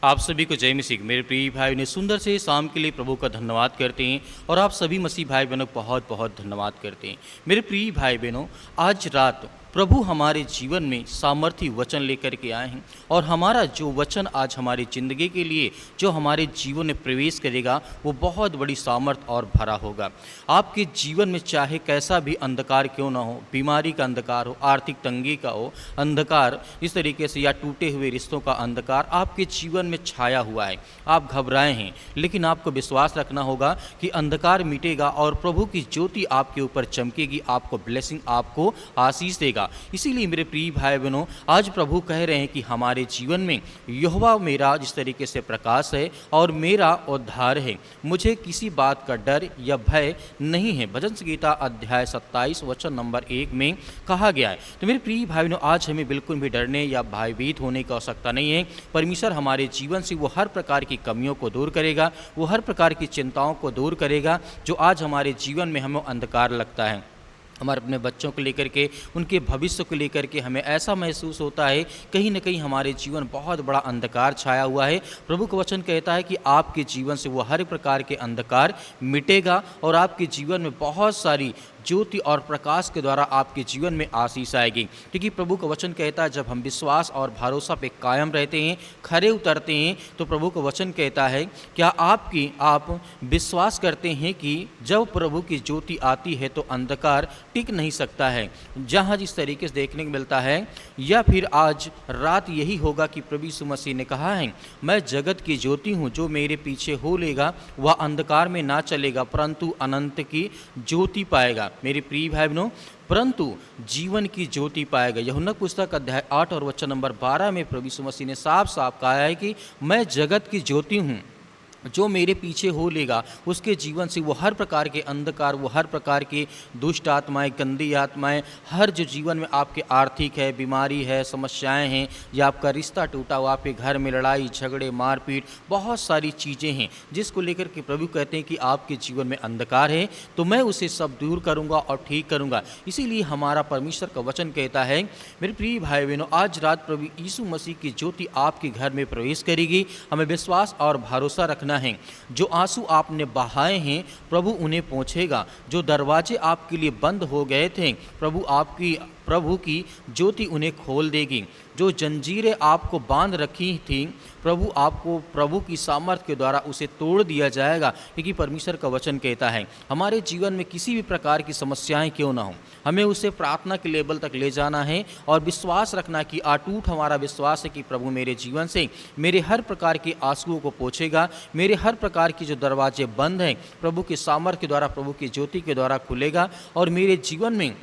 आप सभी को जय मसीह। मेरे प्रिय भाई ने सुंदर से शाम के लिए प्रभु का धन्यवाद करते हैं और आप सभी मसीह भाई बहनों को बहुत बहुत धन्यवाद करते हैं। मेरे प्रिय भाई बहनों, आज रात प्रभु हमारे जीवन में सामर्थी वचन लेकर के आए हैं और हमारा जो वचन आज हमारी ज़िंदगी के लिए जो हमारे जीवन में प्रवेश करेगा वो बहुत बड़ी सामर्थ और भरा होगा। आपके जीवन में चाहे कैसा भी अंधकार क्यों ना हो, बीमारी का अंधकार हो, आर्थिक तंगी का हो अंधकार, इस तरीके से या टूटे हुए रिश्तों का अंधकार आपके जीवन में छाया हुआ है, आप घबराए हैं, लेकिन आपको विश्वास रखना होगा कि अंधकार मिटेगा और प्रभु की ज्योति आपके ऊपर चमकेगी, आपको ब्लेसिंग, आपको आशीष देगा। इसीलिए मेरे प्रिय भाई बहनों, आज प्रभु कह रहे हैं कि हमारे जीवन में यहोवा मेरा जिस तरीके से प्रकाश है और मेरा उद्धार है, मुझे किसी बात का डर या भय नहीं है। भजन संगीता अध्याय 27 वचन नंबर 1 में कहा गया है। तो मेरे प्रिय भाई बहनों, आज हमें बिल्कुल भी डरने या भयभीत होने की आवश्यकता नहीं है। परमेश्वर हमारे जीवन से वो हर प्रकार की कमियों को दूर करेगा, वो हर प्रकार की चिंताओं को दूर करेगा जो आज हमारे जीवन में हमें अंधकार लगता है। हमारे अपने बच्चों को लेकर के, उनके भविष्य को लेकर के हमें ऐसा महसूस होता है कहीं ना कहीं हमारे जीवन बहुत बड़ा अंधकार छाया हुआ है। प्रभु का वचन कहता है कि आपके जीवन से वो हर प्रकार के अंधकार मिटेगा और आपके जीवन में बहुत सारी ज्योति और प्रकाश के द्वारा आपके जीवन में आशीष आएगी। क्योंकि प्रभु का वचन कहता है जब हम विश्वास और भरोसा पे कायम रहते हैं, खरे उतरते हैं, तो प्रभु का वचन कहता है क्या आप विश्वास करते हैं कि जब प्रभु की ज्योति आती है तो अंधकार टिक नहीं सकता है। जहाँ जिस तरीके से देखने को मिलता है, या फिर आज रात यही होगा कि प्रभु यीशु मसीह ने कहा है मैं जगत की ज्योति हूँ, जो मेरे पीछे हो लेगा वह अंधकार में ना चलेगा परंतु अनंत की ज्योति पाएगा। मेरे प्रिय भाई बहनों, परंतु जीवन की ज्योति पाएगा। यूहन्ना पुस्तक अध्याय 8 और वचन नंबर 12 में प्रभु यीशु मसीह ने साफ साफ कहा है कि मैं जगत की ज्योति हूँ, जो मेरे पीछे हो लेगा उसके जीवन से वो हर प्रकार के अंधकार, वो हर प्रकार की दुष्ट आत्माएं, गंदी आत्माएं, हर जो जीवन में आपके आर्थिक है, बीमारी है, समस्याएं हैं, या आपका रिश्ता टूटा हुआ, आपके घर में लड़ाई झगड़े मारपीट, बहुत सारी चीज़ें हैं जिसको लेकर के प्रभु कहते हैं कि आपके जीवन में अंधकार है तो मैं उसे सब दूर करूँगा और ठीक करूँगा। इसीलिए हमारा परमेश्वर का वचन कहता है मेरे प्रिय भाई बहनों, आज रात प्रभु यीशु मसीह की ज्योति आपके घर में प्रवेश करेगी। हमें विश्वास और भरोसा रखना है। जो आंसू आपने बहाए हैं प्रभु उन्हें पोंछेगा, जो दरवाजे आपके लिए बंद हो गए थे प्रभु की ज्योति उन्हें खोल देगी, जो जंजीरें आपको बांध रखी थी प्रभु की सामर्थ के द्वारा उसे तोड़ दिया जाएगा। क्योंकि परमेश्वर का वचन कहता है हमारे जीवन में किसी भी प्रकार की समस्याएं क्यों ना हो, हमें उसे प्रार्थना के लेवल तक ले जाना है और विश्वास रखना कि अटूट हमारा विश्वास है कि प्रभु मेरे जीवन से मेरे हर प्रकार के आंसुओं को पोंछेगा, मेरे हर प्रकार की जो दरवाजे बंद हैं प्रभु की सामर्थ के द्वारा, प्रभु की ज्योति के द्वारा खुलेगा और मेरे जीवन में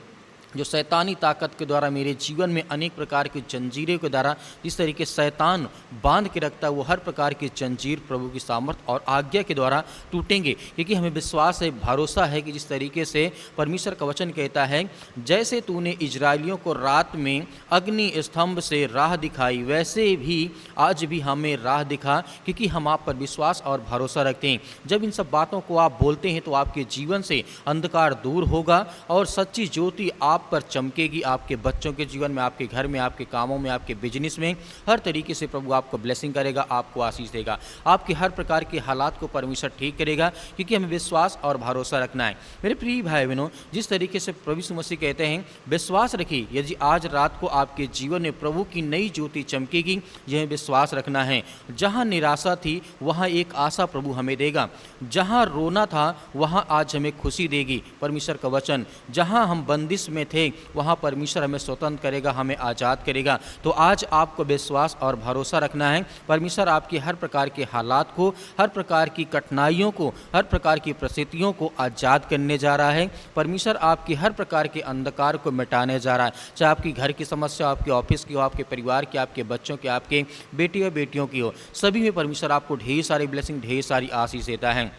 जो शैतानी ताकत के द्वारा मेरे जीवन में अनेक प्रकार की जंजीरों के द्वारा जिस तरीके शैतान बांध के रखता है वो हर प्रकार की जंजीर प्रभु की सामर्थ और आज्ञा के द्वारा टूटेंगे। क्योंकि हमें विश्वास है, भरोसा है कि जिस तरीके से परमेश्वर का वचन कहता है जैसे तूने इजरायलियों को रात में अग्नि स्तंभ से राह दिखाई वैसे भी आज भी हमें राह दिखा, क्योंकि हम आप पर विश्वास और भरोसा रखते हैं। जब इन सब बातों को आप बोलते हैं तो आपके जीवन से अंधकार दूर होगा और सच्ची ज्योति आप पर चमकेगी। आपके बच्चों के जीवन में, आपके घर में, आपके कामों में, आपके बिजनेस में, हर तरीके से प्रभु आपको ब्लेसिंग करेगा, आपको आशीष देगा, आपके हर प्रकार के हालात को परमेश्वर ठीक करेगा। क्योंकि हमें विश्वास और भरोसा रखना है। मेरे प्रिय भाई बहनों, जिस तरीके से प्रभु यीशु मसीह कहते हैं विश्वास रखिए, यदि आज रात को आपके जीवन में प्रभु की नई ज्योति चमकेगी, यह विश्वास रखना है। जहाँ निराशा थी वहाँ एक आशा प्रभु हमें देगा, जहाँ रोना था वहाँ आज हमें खुशी देगी परमेश्वर का वचन, जहाँ हम बंदिश में थे वहाँ परमेश्वर हमें स्वतंत्र करेगा, हमें आज़ाद करेगा। तो आज आपको विश्वास और भरोसा रखना है। परमेश्वर आपके हर प्रकार के हालात को, हर प्रकार की कठिनाइयों को, हर प्रकार की परिस्थितियों को आज़ाद करने जा रहा है। परमेश्वर आपके हर प्रकार के अंधकार को मिटाने जा रहा है, चाहे आपकी घर की समस्या, आपके ऑफिस की हो, आपके परिवार की, आपके बच्चों की, आपके बेटे या बेटियों की हो, सभी में परमेश्वर आपको ढेर सारी ब्लेसिंग, ढेर सारी आशीष देता है।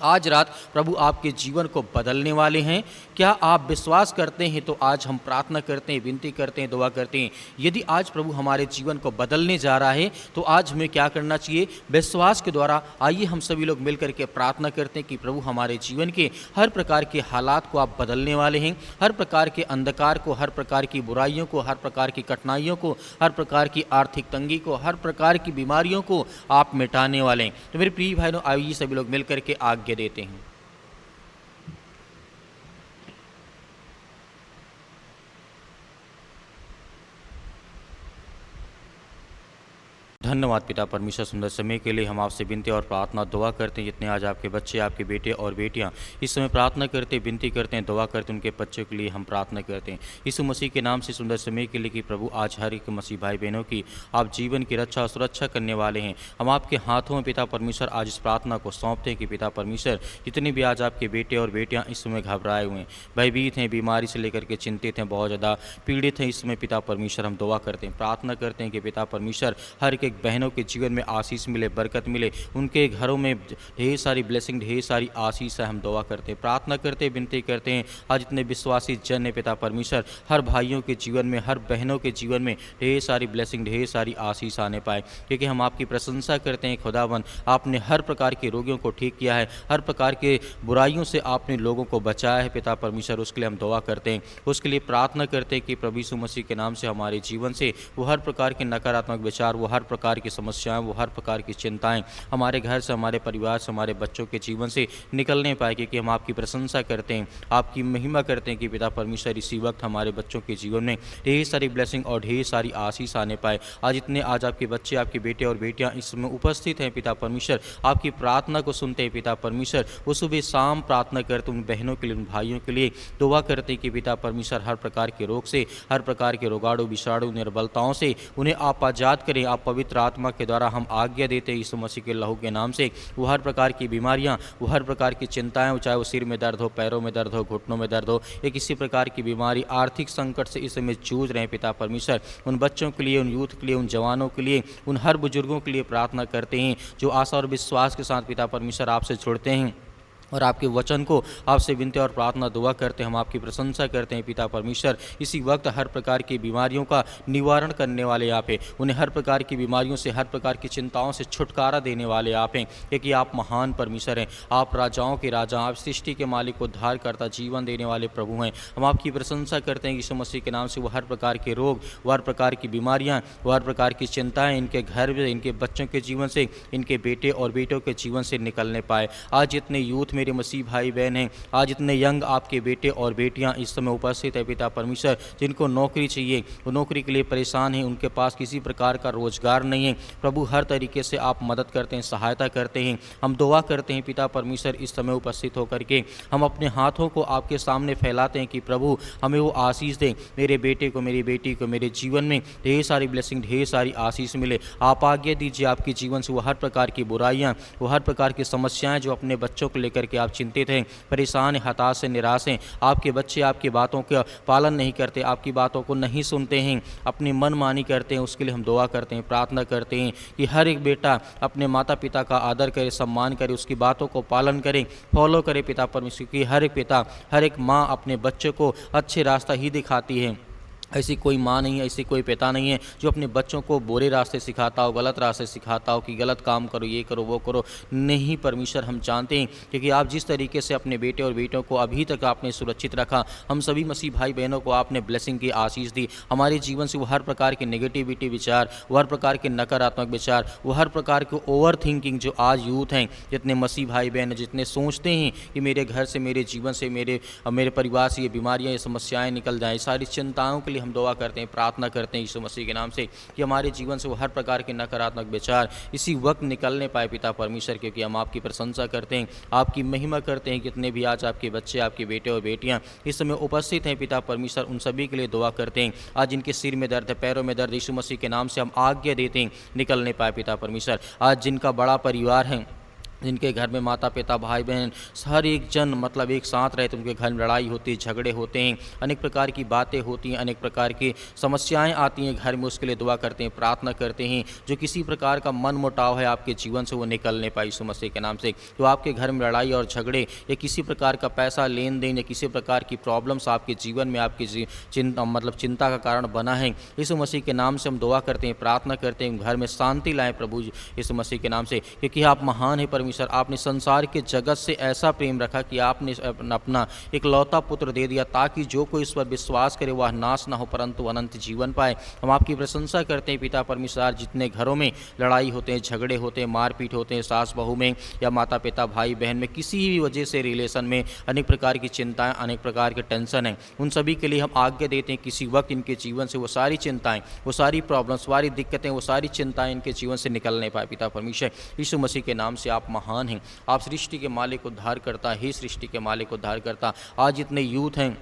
आज रात प्रभु आपके जीवन को बदलने वाले हैं। क्या आप विश्वास करते हैं? तो आज हम प्रार्थना करते हैं, विनती करते हैं, दुआ करते हैं। यदि आज प्रभु हमारे जीवन को बदलने जा रहा है तो आज हमें क्या करना चाहिए? विश्वास के द्वारा आइए हम सभी लोग मिल करके प्रार्थना करते हैं कि प्रभु हमारे जीवन के हर प्रकार के हालात को आप बदलने वाले हैं, हर प्रकार के अंधकार को, हर प्रकार की बुराइयों को, हर प्रकार की कठिनाइयों को, हर प्रकार की आर्थिक तंगी को, हर प्रकार की बीमारियों को आप मिटाने वाले हैं। तो मेरे प्रिय भाइयों, आइए सभी लोग मिल करके आज्ञा देते हैं। धन्यवाद पिता परमेश्वर, सुंदर समय के लिए हम आपसे विनती और प्रार्थना दुआ करते हैं। जितने आज आपके बच्चे, आपके बेटे और बेटियां इस समय प्रार्थना करते, विनती करते हैं, दुआ करते हैं, उनके बच्चों के लिए हम प्रार्थना करते हैं यीशु मसीह के नाम से सुंदर समय के लिए कि प्रभु आज हर एक मसीह भाई बहनों की आप जीवन की रक्षा और सुरक्षा करने वाले हैं। हम आपके हाथों में पिता परमेश्वर आज इस प्रार्थना को सौंपते हैं कि पिता परमेश्वर जितने भी आज आपके बेटे और बेटियाँ इस समय घबराए हुए हैं, भयभीत हैं, बीमारी से लेकर के चिंतित हैं, बहुत ज़्यादा पीड़ित हैं, इस समय पिता परमेश्वर हम दुआ करते हैं, प्रार्थना करते हैं कि पिता परमेश्वर हर एक बहनों के जीवन में आशीष मिले, बरकत मिले, उनके घरों में ढेर सारी ब्लेसिंग, ढेर सारी आशीष है। हम दुआ करते हैं, प्रार्थना करते हैं, विनती करते हैं। आज इतने विश्वासी जन है पिता परमेश्वर, हर भाइयों के जीवन में, हर बहनों के जीवन में ढेर सारी ब्लेसिंग, ढेर सारी आशीष आने पाए, क्योंकि हम आपकी प्रशंसा करते हैं खुदावन। आपने हर प्रकार के रोगियों को ठीक किया है, हर प्रकार के बुराइयों से आपने लोगों को बचाया है पिता परमेश्वर। उसके लिए हम दुआ करते हैं, उसके लिए प्रार्थना करते हैं कि प्रभु यीशु मसीह के नाम से हमारे जीवन से वो हर प्रकार के नकारात्मक विचार, वो हर प्रकार की समस्याएं, वो हर प्रकार की चिंताएं हमारे घर से, हमारे परिवार से, हमारे बच्चों के जीवन से निकलने पाए, क्योंकि हम आपकी प्रशंसा करते हैं, आपकी महिमा करते हैं कि पिता परमेश्वर इसी वक्त हमारे बच्चों के जीवन में ढेर सारी ब्लेसिंग और ढेर सारी आशीष आने पाए। आज इतने आज आपके बच्चे, आपके बेटे और बेटियां इसमें उपस्थित हैं पिता परमेश्वर, आपकी प्रार्थना को सुनते हैं पिता परमेश्वर। वो सुबह शाम प्रार्थना करते, उन बहनों के लिए, उन भाइयों के लिए दुआ करते हैं कि पिता परमेश्वर हर प्रकार के रोग से, हर प्रकार के रोगाणु, विषाणु, निर्बलताओं से उन्हें आप आजाद करें। आप पवित्र आत्मा के द्वारा हम आज्ञा देते हैं यीशु मसीह के लहू के नाम से, वो हर प्रकार की बीमारियां, वो हर प्रकार की चिंताएं, चाहे वो सिर में दर्द हो, पैरों में दर्द हो, घुटनों में दर्द हो, या किसी प्रकार की बीमारी, आर्थिक संकट से इस समय जूझ रहे हैं पिता परमेश्वर, उन बच्चों के लिए, उन यूथ के लिए, उन जवानों के लिए, उन हर बुजुर्गों के लिए प्रार्थना करते हैं जो आशा और विश्वास के साथ पिता परमेश्वर आपसे जुड़ते हैं और आपके वचन को आपसे विनती और प्रार्थना दुआ करते हैं। हम आपकी प्रशंसा करते हैं पिता परमेश्वर। इसी वक्त हर प्रकार की बीमारियों का निवारण करने वाले आप हैं, उन्हें हर प्रकार की बीमारियों से, हर प्रकार की चिंताओं से छुटकारा देने वाले आप हैं, क्योंकि आप महान परमेश्वर हैं, आप राजाओं के राजा, आप सृष्टि के मालिक, उद्धार करता, जीवन देने वाले प्रभु हैं। हम आपकी प्रशंसा करते हैं यीशु मसीह के नाम से। वो हर प्रकार के रोग, वो हर प्रकार की बीमारियाँ, वो हर प्रकार की चिंताएँ इनके घर में, इनके बच्चों के जीवन से, इनके बेटे और बेटों के जीवन से निकलने पाए। आज जितने यूथ मेरे मसीह भाई बहन हैं, आज इतने यंग आपके बेटे और बेटियां इस समय उपस्थित है पिता परमेश्वर, जिनको नौकरी चाहिए, वो नौकरी के लिए परेशान हैं, उनके पास किसी प्रकार का रोजगार नहीं है। प्रभु हर तरीके से आप मदद करते हैं, सहायता करते हैं। हम दुआ करते हैं पिता परमेश्वर, इस समय उपस्थित होकर के हम अपने हाथों को आपके सामने फैलाते हैं कि प्रभु हमें वो आशीष दें, मेरे बेटे को, मेरी बेटी को, मेरे जीवन में ढेर सारी ब्लेसिंग, ढेर सारी आशीष मिले। आप आज्ञा दीजिए आपके जीवन से वो हर प्रकार की बुराइयां, वो हर प्रकार की समस्याएं जो अपने बच्चों को लेकर के आप चिंतित हैं, परेशान हैं, हताश हैं, निराश हैं, आपके बच्चे आपकी बातों का पालन नहीं करते, आपकी बातों को नहीं सुनते हैं, अपनी मनमानी करते हैं, उसके लिए हम दुआ करते हैं, प्रार्थना करते हैं कि हर एक बेटा अपने माता पिता का आदर करे, सम्मान करे, उसकी बातों को पालन करे, फॉलो करे पिता परमेश्वर की। हर एक पिता, हर एक माँ अपने बच्चे को अच्छे रास्ता ही दिखाती है। ऐसी कोई माँ नहीं है, ऐसी कोई पिता नहीं है जो अपने बच्चों को बुरे रास्ते सिखाता हो, गलत रास्ते सिखाता हो कि गलत काम करो, ये करो, वो करो। नहीं परमेश्वर, हम जानते हैं क्योंकि आप जिस तरीके से अपने बेटे और बेटों को अभी तक आपने सुरक्षित रखा, हम सभी मसीह भाई बहनों को आपने ब्लेसिंग की आशीष दी। हमारे जीवन से वो हर प्रकार के नेगेटिविटी विचार, वो हर प्रकार के नकारात्मक विचार, वो हर प्रकार के ओवर थिंकिंग जो आज यूथ हैं, जितने मसीह भाई बहन जितने सोचते हैं कि मेरे घर से, मेरे जीवन से, मेरे परिवार से ये बीमारियाँ, ये समस्याएँ निकल जाएँ, सारी चिंताओं के लिए हम दुआ करते हैं, प्रार्थना करते हैं यीशु मसीह के नाम से कि हमारे जीवन से वो हर प्रकार के नकारात्मक विचार इसी वक्त निकलने पाए पिता परमेश्वर, क्योंकि हम आपकी प्रशंसा करते हैं, आपकी महिमा करते हैं। कितने भी आज आपके बच्चे, आपके बेटे और बेटियां इस समय उपस्थित हैं पिता परमेश्वर, उन सभी के लिए दुआ करते हैं। आज जिनके सिर में दर्द है, पैरों में दर्द, यीशु मसीह के नाम से हम आज्ञा देते हैं निकलने पाए पिता परमेश्वर। आज जिनका बड़ा परिवार है, जिनके घर में माता पिता भाई बहन हर एक जन मतलब एक साथ रहते, उनके घर में लड़ाई होती है, झगड़े होते हैं, अनेक प्रकार की बातें होती हैं, अनेक प्रकार की समस्याएं आती हैं घर में, उसके लिए दुआ करते हैं, प्रार्थना करते हैं। जो किसी प्रकार का मन मुटाव है आपके जीवन से वो निकल नहीं पाए यीशु मसीह के नाम से। जो आपके घर में लड़ाई और झगड़े या किसी प्रकार का पैसा लेन देन या किसी प्रकार की प्रॉब्लम्स आपके जीवन में आपकी चिंता का कारण बना है, यीशु मसीह के नाम से हम दुआ करते हैं, प्रार्थना करते हैं, घर में शांति लाएं प्रभु यीशु मसीह के नाम से, क्योंकि आप महान है परमेश्वर। आपने संसार के जगत से ऐसा प्रेम रखा कि आपने अपना एक लौता पुत्र दे दिया ताकि जो कोई इस पर विश्वास करे वह नाश ना हो परंतु अनंत जीवन पाए। हम आपकी प्रशंसा करते हैं पिता परमेश्वर। जितने घरों में लड़ाई होते हैं, झगड़े होते हैं, मारपीट होते हैं, सास बहू में या माता पिता भाई बहन में, किसी भी वजह से रिलेशन में अनेक प्रकार की चिंताएं, अनेक प्रकार के टेंशन हैं, उन सभी के लिए हम आज्ञा देते हैं किसी वक्त इनके जीवन से वो सारी चिंताएं, वो सारी प्रॉब्लम्स, सारी दिक्कतें, वो सारी चिंताएं इनके जीवन से निकल नहीं पाए पिता परमेश्वर। यीशु मसीह के नाम से आप महान हैं, आप सृष्टि के मालिक उद्धार करता, हे सृष्टि के मालिक उद्धार करता। आज इतने यूथ हैं,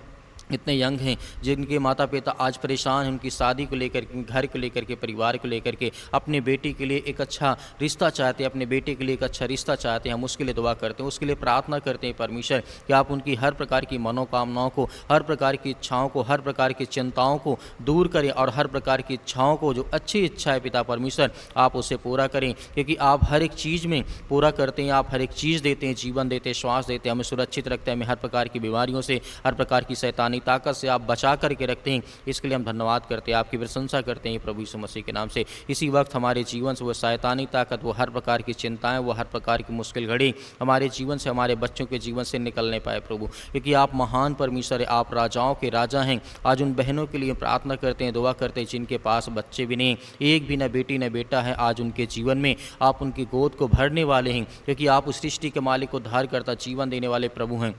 इतने यंग हैं जिनके माता पिता आज परेशान हैं, उनकी शादी को लेकर के, घर को लेकर के, परिवार को लेकर के, अपने बेटी के लिए एक अच्छा रिश्ता चाहते हैं, अपने बेटे के लिए एक अच्छा रिश्ता चाहते हैं। हम उसके लिए दुआ करते हैं, उसके लिए प्रार्थना करते हैं परमेश्वर कि आप उनकी हर प्रकार की मनोकामनाओं को, हर प्रकार की इच्छाओं को, हर प्रकार की चिंताओं को दूर करें और हर प्रकार की इच्छाओं को, जो अच्छी इच्छा है पिता परमेश्वर, आप उसे पूरा करें, क्योंकि आप हर एक चीज़ में पूरा करते हैं, आप हर एक चीज़ देते हैं, जीवन देते हैं, श्वास देते हैं, हमें सुरक्षित रखते हैं, हमें हर प्रकार की बीमारियों से, हर प्रकार की शैतानी ताकत से आप बचा करके रखते हैं। इसके लिए हम धन्यवाद करते हैं, आपकी प्रशंसा करते हैं प्रभु यीशु मसीह के नाम से। इसी वक्त हमारे जीवन से वो शैतानी ताकत, वो हर प्रकार की चिंताएं, वो हर प्रकार की मुश्किल घड़ी हमारे जीवन से, हमारे बच्चों के जीवन से निकलने पाए प्रभु, क्योंकि आप महान परमेश्वर है, आप राजाओं के राजा हैं। आज उन बहनों के लिए प्रार्थना करते हैं, दुआ करते हैं जिनके पास बच्चे भी नहीं, एक भी न बेटी न बेटा है, आज उनके जीवन में आप उनकी गोद को भरने वाले हैं, क्योंकि आप उस सृष्टि के मालिक, उद्धार करता, जीवन देने वाले प्रभु हैं।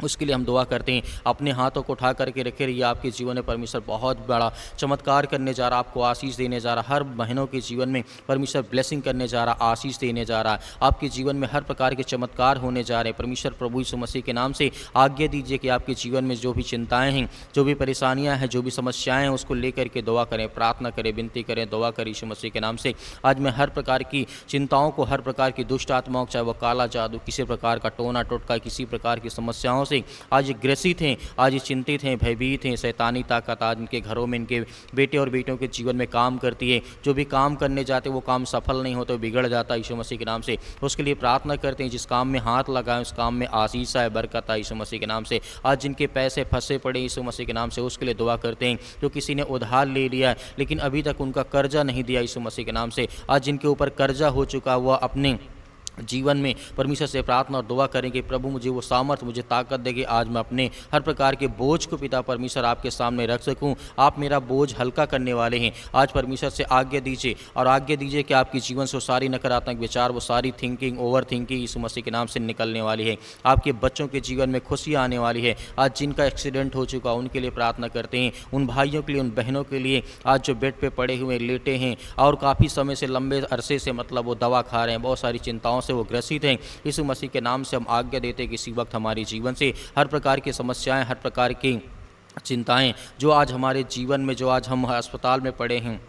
उसके लिए हम दुआ करते हैं, अपने हाथों को उठा करके रखे रहिए। आपके जीवन में परमेश्वर बहुत बड़ा चमत्कार करने जा रहा, आपको आशीष देने जा रहा, हर बहनों के जीवन में परमेश्वर ब्लेसिंग करने जा रहा, आशीष देने जा रहा। आपके जीवन में हर प्रकार के चमत्कार होने जा रहे हैं। परमेश्वर प्रभु यीशु मसीह के नाम से आज्ञा दीजिए कि आपके जीवन में जो भी चिंताएँ हैं, जो भी परेशानियाँ हैं, जो भी समस्याएँ हैं, उसको लेकर के दुआ करें, प्रार्थना करें, विनती करें, दुआ करें यीशु मसीह के नाम से। आज मैं हर प्रकार की चिंताओं को, हर प्रकार की दुष्ट आत्माओं, चाहे वह काला जादू, किसी प्रकार का टोना टोटका, किसी प्रकार की समस्याओं से आज ग्रसित हैं, आज चिंतित हैं, भयभीत हैं, शैतानी ताकत आज इनके घरों में, इनके बेटे और बेटियों के जीवन में काम करती है। जो भी काम करने जाते वो काम सफल नहीं होते, बिगड़ जाता है यीशु मसीह के नाम से। उसके लिए प्रार्थना करते हैं, जिस काम में हाथ लगाएं उस काम में आशीष आए, बरकत आए यीशु मसीह के नाम से। आज जिनके पैसे फंसे पड़े यीशु मसीह के नाम से, उसके लिए दुआ करते हैं। जो किसी ने उधार ले लिया है लेकिन अभी तक उनका कर्जा नहीं दिया यीशु मसीह के नाम से, आज जिनके ऊपर कर्जा हो चुका हुआ, अपने जीवन में परमेश्वर से प्रार्थना और दुआ करेंगे, प्रभु मुझे वो सामर्थ, मुझे ताकत देगी, आज मैं अपने हर प्रकार के बोझ को पिता परमेश्वर आपके सामने रख सकूं। आप मेरा बोझ हल्का करने वाले हैं। आज परमेश्वर से आज्ञा दीजिए और आज्ञा दीजिए कि आपके जीवन से वो सारी नकारात्मक विचार, वो सारी थिंकिंग, ओवर थिंकिंग यीशु मसीह के नाम से निकलने वाली है। आपके बच्चों के जीवन में खुशियाँ आने वाली है। आज जिनका एक्सीडेंट हो चुका उनके लिए प्रार्थना करते हैं, उन भाइयों के लिए, उन बहनों के लिए आज जो बेड पर पड़े हुए लेटे हैं और काफ़ी समय से, लंबे अरसे से मतलब वो दवा खा रहे हैं, बहुत सारी चिंताओं से वो ग्रसित हैं, यीशु मसीह के नाम से हम आज्ञा देते हैं कि इसी वक्त हमारे जीवन से हर प्रकार की समस्याएं, हर प्रकार की चिंताएं जो आज हमारे जीवन में, जो आज हम अस्पताल में पड़े हैं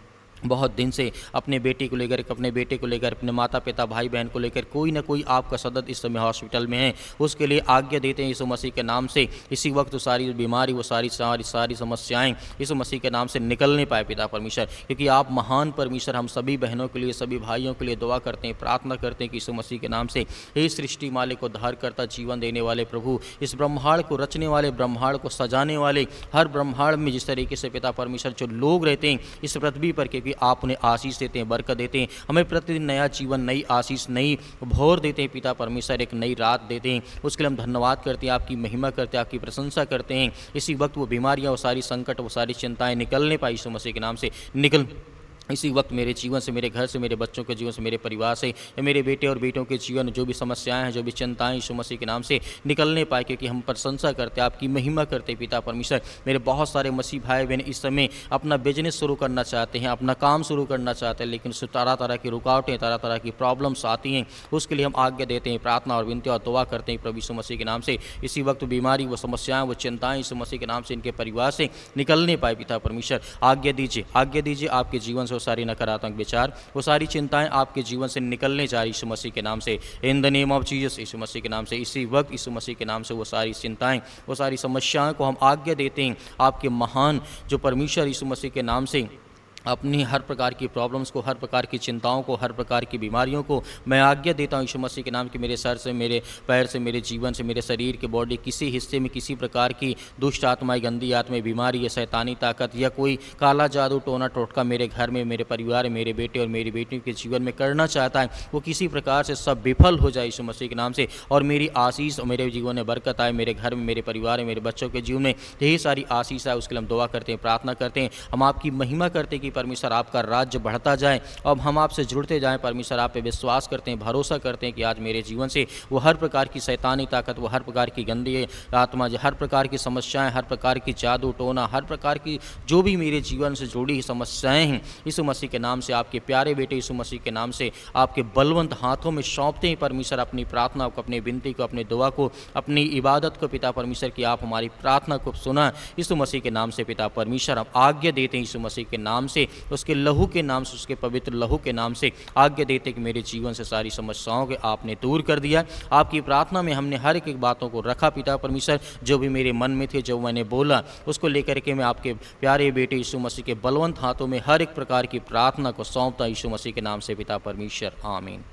बहुत दिन से, अपने बेटी को लेकर, अपने बेटे को लेकर, अपने माता पिता भाई बहन को लेकर, कोई ना कोई आपका सदस्य इस समय हॉस्पिटल में है, उसके लिए आज्ञा देते हैं यीशु मसीह के नाम से। इसी वक्त वो सारी बीमारी, वो सारी समस्याएं यीशु मसीह के नाम से निकलने पाए पिता परमेश्वर, क्योंकि आप महान परमेश्वर। हम सभी बहनों के लिए, सभी भाइयों के लिए दुआ करते हैं, प्रार्थना करते हैं कि यीशु मसीह के नाम से, हे सृष्टि मालिक, उद्धार करता, जीवन देने वाले प्रभु, इस ब्रह्मांड को रचने वाले, ब्रह्मांड को सजाने वाले, हर ब्रह्मांड में जिस तरीके से पिता परमेश्वर जो लोग रहते हैं इस पृथ्वी पर, क्योंकि आप उन्हें आशीष देते हैं, बरकत देते हैं, हमें प्रतिदिन नया जीवन, नई आशीष, नई भोर देते हैं पिता परमेश्वर, एक नई रात देते हैं। उसके लिए हम धन्यवाद करते हैं, आपकी महिमा करते हैं, आपकी प्रशंसा करते हैं। इसी वक्त वो बीमारियां, वो सारी संकट, वो सारी चिंताएं निकलने पाई यीशु मसीह के नाम से निकल। इसी वक्त मेरे जीवन से, मेरे घर से, मेरे बच्चों के जीवन से, मेरे परिवार से, या मेरे बेटे और बेटियों के जीवन जो भी समस्याएं हैं, जो भी चिंताएं यीशु मसीह के नाम से निकलने पाए, क्योंकि हम प्रशंसा करते हैं, आपकी महिमा करते हैं पिता परमेश्वर। मेरे बहुत सारे मसीह भाई बहन इस समय अपना बिजनेस शुरू करना चाहते हैं, अपना काम शुरू करना चाहते हैं, लेकिन उससे तरह तरह की रुकावटें, तरह तरह की प्रॉब्लम्स आती हैं। उसके लिए हम आज्ञा देते हैं, प्रार्थना और विनती और दुआ करते हैं प्रभु यीशु मसीह के नाम से। इसी वक्त बीमारी, वो समस्याएं, वो चिंताएं यीशु मसीह के नाम से इनके परिवार से निकलने पाए पिता परमेश्वर। आज्ञा दीजिए, आज्ञा दीजिए, आपके जीवन से वो सारी नकारात्मक विचार, वो सारी चिंताएं आपके जीवन से निकलने जा रही यीशु मसीह के नाम से। In the name of Jesus, यीशु मसीह के नाम से इसी वक्त यीशु मसीह के नाम से वो सारी चिंताएं, वो सारी समस्याओं को हम आज्ञा देते हैं आपके महान जो परमेश्वर यीशु मसीह के नाम से अपनी हर प्रकार की प्रॉब्लम्स को, हर प्रकार की चिंताओं को, हर प्रकार की बीमारियों को मैं आज्ञा देता हूँ यीशु मसीह के नाम कि मेरे सर से, मेरे पैर से, मेरे जीवन से, मेरे शरीर के बॉडी किसी हिस्से में किसी प्रकार की दुष्ट आत्माएं, गंदी आत्माएं, बीमारी या शैतानी ताकत या कोई काला जादू टोना टोटका मेरे घर में, मेरे परिवार, मेरे बेटे और मेरी बेटी के जीवन में करना चाहता है, वो किसी प्रकार से सब विफल हो जाए यीशु मसीह के नाम से। और मेरी आशीष और मेरे जीवन में बरकत आए, मेरे घर में, मेरे परिवार में, मेरे बच्चों के जीवन में यही सारी आशीष है। उसके लिए हम दुआ करते हैं, प्रार्थना करते हैं, हम आपकी महिमा करते हैं कि परमेश्वर आपका राज्य बढ़ता जाए। अब हम आपसे जुड़ते जाएं परमेश्वर, आप पे विश्वास करते हैं, भरोसा करते हैं कि आज मेरे जीवन से वो हर प्रकार की शैतानी ताकत, वो हर प्रकार की गंदी आत्मा, हर प्रकार की समस्याएं, हर प्रकार की जादू टोना, हर प्रकार की जो भी मेरे जीवन से जुड़ी समस्याएं हैं, यीशु मसीह के नाम से, आपके प्यारे बेटे यीशु मसीह के नाम से आपके बलवंत हाथों में सौंपते हैं परमेश्वर। अपनी प्रार्थना को, अपनी विनती को, अपनी दुआ को, अपनी इबादत को पिता परमेश्वर की आप हमारी प्रार्थना को सुना यीशु मसीह के नाम से पिता परमेश्वर। हम आज्ञा देते हैं यीशु मसीह के नाम से, उसके लहू के नाम से, उसके पवित्र लहू के नाम से आज्ञा देते कि मेरे जीवन से सारी समस्याओं के आपने दूर कर दिया। आपकी प्रार्थना में हमने हर एक बातों को रखा पिता परमेश्वर, जो भी मेरे मन में थे, जो मैंने बोला उसको लेकर के मैं आपके प्यारे बेटे यीशु मसीह के बलवंत हाथों में हर एक प्रकार की प्रार्थना को सौंपता यीशु मसीह के नाम से पिता परमेश्वर, आमीन।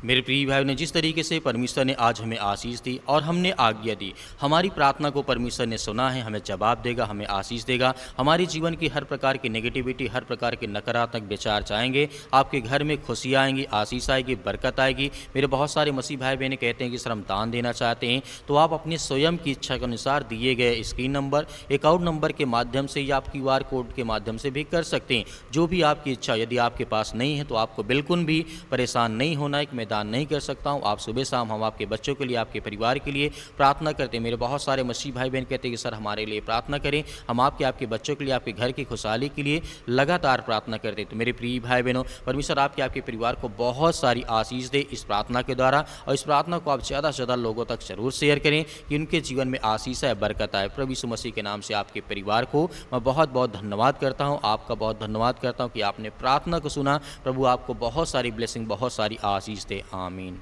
मेरे प्रिय भाई ने जिस तरीके से परमेश्वर ने आज हमें आशीष दी और हमने आज्ञा दी, हमारी प्रार्थना को परमेश्वर ने सुना है, हमें जवाब देगा, हमें आशीष देगा। हमारे जीवन की हर प्रकार की नेगेटिविटी, हर प्रकार के नकारात्मक विचार जाएंगे, आपके घर में खुशी आएंगी, आशीष आएगी, बरकत आएगी। मेरे बहुत सारे मसीह भाई बहनें कहते हैं कि सर हम दान देना चाहते हैं, तो आप अपने स्वयं की इच्छा के अनुसार दिए गए स्क्रीन नंबर, अकाउंट नंबर के माध्यम से या आप QR कोड के माध्यम से भी कर सकते हैं, जो भी आपकी इच्छा। यदि आपके पास नहीं है तो आपको बिल्कुल भी परेशान नहीं होना है कि मैं दान नहीं कर सकता हूं। आप सुबह शाम हम आपके बच्चों के लिए, आपके परिवार के लिए प्रार्थना करते हैं। मेरे बहुत सारे मसीह भाई बहन कहते हैं कि सर हमारे लिए प्रार्थना करें, हम आपके बच्चों के लिए, आपके घर की खुशहाली के लिए लगातार प्रार्थना करते हैं। तो मेरे प्रिय भाई बहनों, परमेश्वर आपके परिवार को बहुत सारी आशीष दे इस प्रार्थना के द्वारा, और इस प्रार्थना को आप ज़्यादा से ज़्यादा लोगों तक जरूर शेयर करें कि उनके जीवन में आशीष है, बरकत आए। प्रभु यीशु मसीह के नाम से आपके परिवार को मैं बहुत बहुत धन्यवाद करता हूँ, आपका बहुत धन्यवाद करता हूँ कि आपने प्रार्थना को सुना। प्रभु आपको बहुत सारी ब्लेसिंग, बहुत सारी आशीष दे, आमीन।